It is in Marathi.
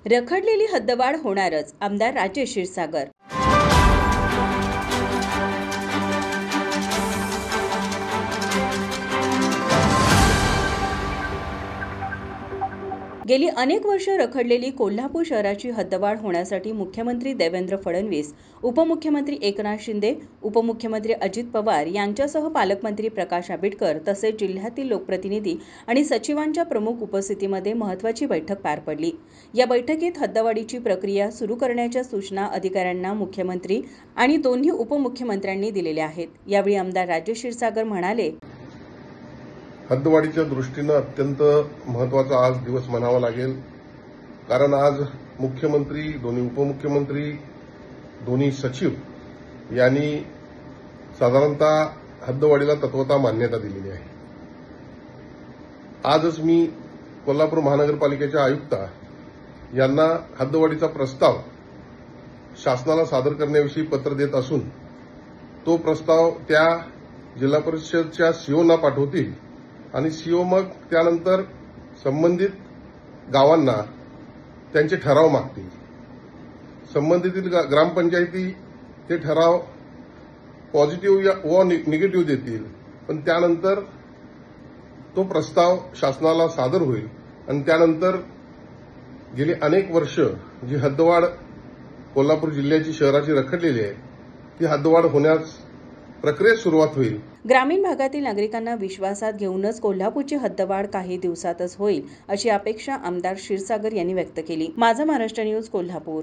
रखडलेली हद्दवाढ होणारच, आमदार राजेश क्षीरसागर. गेली अनेक वर्ष रखडलेली कोल्हापूर शहराची हद्दवाढ होण्यासाठी मुख्यमंत्री देवेंद्र फडणवीस, उपमुख्यमंत्री एकनाथ शिंदे, उपमुख्यमंत्री अजित पवार यांच्यासह पालकमंत्री प्रकाश आंबेडकर तसेच जिल्ह्यातील लोकप्रतिनिधी आणि सचिवांच्या प्रमुख उपस्थितीमध्ये महत्त्वाची बैठक पार पडली. या बैठकीत हद्दवाढीची प्रक्रिया सुरू करण्याच्या सूचना अधिकाऱ्यांना मुख्यमंत्री आणि दोन्ही उपमुख्यमंत्र्यांनी दिलेल्या आहेत. यावेळी आमदार राजेश क्षीरसागर म्हणाले, हद्दवाढीच्या दृष्टीनं अत्यंत महत्त्वाचा आज दिवस म्हणावा लागेल. कारण आज मुख्यमंत्री, दोन्ही उपमुख्यमंत्री, दोन्ही सचिव यांनी साधारणतः हद्दवाढीला तत्वतः मान्यता दिलेली आहे. आजच मी कोल्हापूर महानगरपालिकेच्या आयुक्ता यांना हद्दवाढीचा प्रस्ताव शासनाला सादर करण्याविषयी पत्र देत असून तो प्रस्ताव त्या जिल्हा परिषदच्या सीओना पाठवतील आणि सीओ मग त्यानंतर संबंधित गावांना त्यांचे ठराव मागतील. संबंधित ग्रामपंचायती ते ठराव पॉझिटिव्ह व निगेटिव्ह देतील, पण त्यानंतर तो प्रस्ताव शासनाला सादर होईल आणि त्यानंतर गेली अनेक वर्ष जी हद्दवाढ कोल्हापूर जिल्ह्याची शहराची रखडलेली आहे ती हद्दवाढ होण्यास प्रक्रियेत सुरुवात होईल. ग्रामीण भागातील नागरिकांना विश्वासात घेऊनच कोल्हापूरची हद्दवाढ काही दिवसातच होईल अशी अपेक्षा आमदार क्षीरसागर यांनी व्यक्त केली. माझा महाराष्ट्र न्यूज, कोल्हापूर.